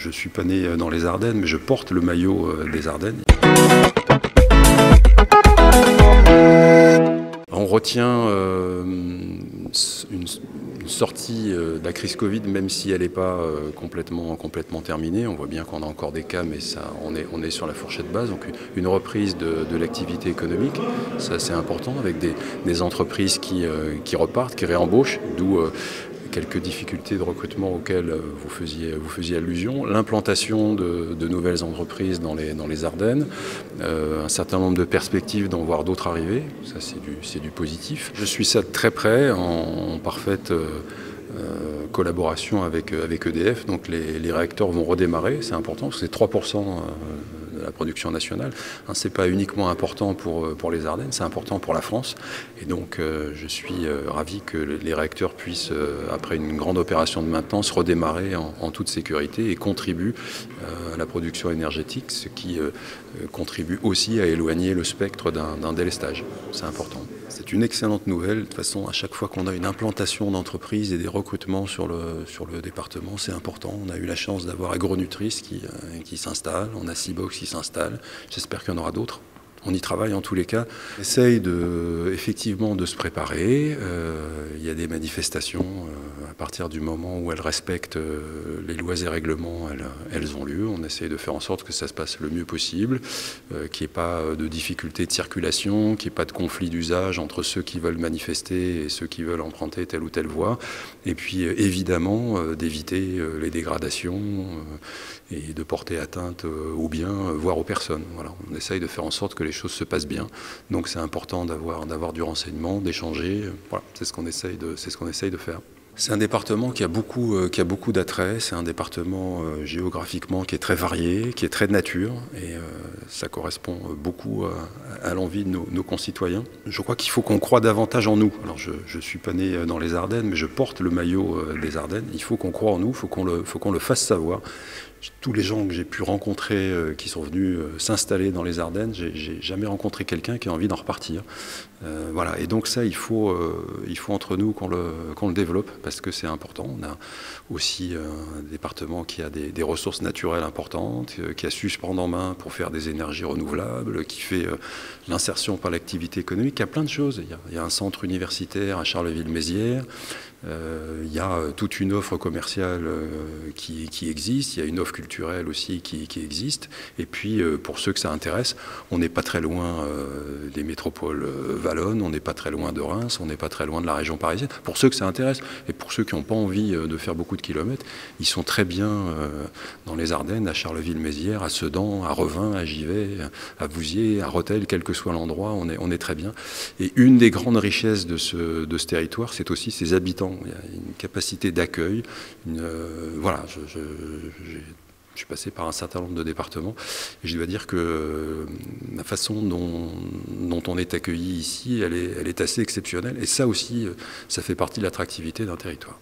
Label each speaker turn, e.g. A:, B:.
A: Je ne suis pas né dans les Ardennes, mais je porte le maillot des Ardennes. On retient une sortie de la crise Covid, même si elle n'est pas complètement terminée. On voit bien qu'on a encore des cas, mais ça, on est sur la fourchette basse. Donc une reprise de l'activité économique, ça c'est important, avec des entreprises qui repartent, qui réembauchent, d'où quelques difficultés de recrutement auxquelles vous faisiez allusion, l'implantation de nouvelles entreprises dans les Ardennes, un certain nombre de perspectives d'en voir d'autres arriver, ça c'est du positif. Je suis ça de très près, en parfaite collaboration avec EDF, donc les réacteurs vont redémarrer, c'est important, parce que c'est 3% de la production nationale. Ce n'est pas uniquement important pour les Ardennes, c'est important pour la France. Et donc je suis ravi que les réacteurs puissent, après une grande opération de maintenance, redémarrer en toute sécurité et contribuent à la production énergétique, ce qui contribue aussi à éloigner le spectre d'un délestage. C'est important. C'est une excellente nouvelle. De toute façon, à chaque fois qu'on a une implantation d'entreprise et des recrutements sur le département, c'est important. On a eu la chance d'avoir Agronutris qui s'installe, on a Seabox qui s'installe. J'espère qu'il y en aura d'autres. On y travaille en tous les cas. On essaye effectivement de se préparer. Il y a des manifestations à partir du moment où elles respectent les lois et règlements, elles ont lieu. On essaye de faire en sorte que ça se passe le mieux possible, qu'il n'y ait pas de difficultés de circulation, qu'il n'y ait pas de conflit d'usage entre ceux qui veulent manifester et ceux qui veulent emprunter telle ou telle voie. Et puis évidemment d'éviter les dégradations et de porter atteinte aux biens, voire aux personnes. Voilà. On essaye de faire en sorte que les choses se passent bien. Donc c'est important d'avoir du renseignement, d'échanger. Voilà, c'est ce qu'on essaye de faire. C'est un département qui a beaucoup d'attrait. C'est un département géographiquement qui est très varié, qui est très de nature. Et ça correspond beaucoup à l'envie de nos concitoyens. Je crois qu'il faut qu'on croie davantage en nous. Alors je ne suis pas né dans les Ardennes, mais je porte le maillot des Ardennes. Il faut qu'on croie en nous, il faut qu'on le fasse savoir. Tous les gens que j'ai pu rencontrer qui sont venus s'installer dans les Ardennes, j'ai jamais rencontré quelqu'un qui a envie d'en repartir. Voilà. Et donc ça, il faut entre nous qu'on le développe, parce que c'est important. On a aussi un département qui a des ressources naturelles importantes, qui a su se prendre en main pour faire des énergies renouvelables, qui fait l'insertion par l'activité économique. Il y a plein de choses. Il y a un centre universitaire à Charleville-Mézières. Il y a toute une offre commerciale qui existe, il y a une offre culturelle aussi qui existe, et puis pour ceux que ça intéresse, on n'est pas très loin des métropoles wallonnes, on n'est pas très loin de Reims, on n'est pas très loin de la région parisienne. Pour ceux que ça intéresse, et pour ceux qui n'ont pas envie de faire beaucoup de kilomètres, ils sont très bien dans les Ardennes, à Charleville-Mézières, à Sedan, à Revin, à Givet, à Vouziers, à Rethel, quel que soit l'endroit, on est très bien. Et une des grandes richesses de ce territoire, c'est aussi ses habitants. Il y a une capacité d'accueil. Voilà, je suis passé par un certain nombre de départements et je dois dire que la façon dont on est accueilli ici, elle est assez exceptionnelle. Et ça aussi, ça fait partie de l'attractivité d'un territoire.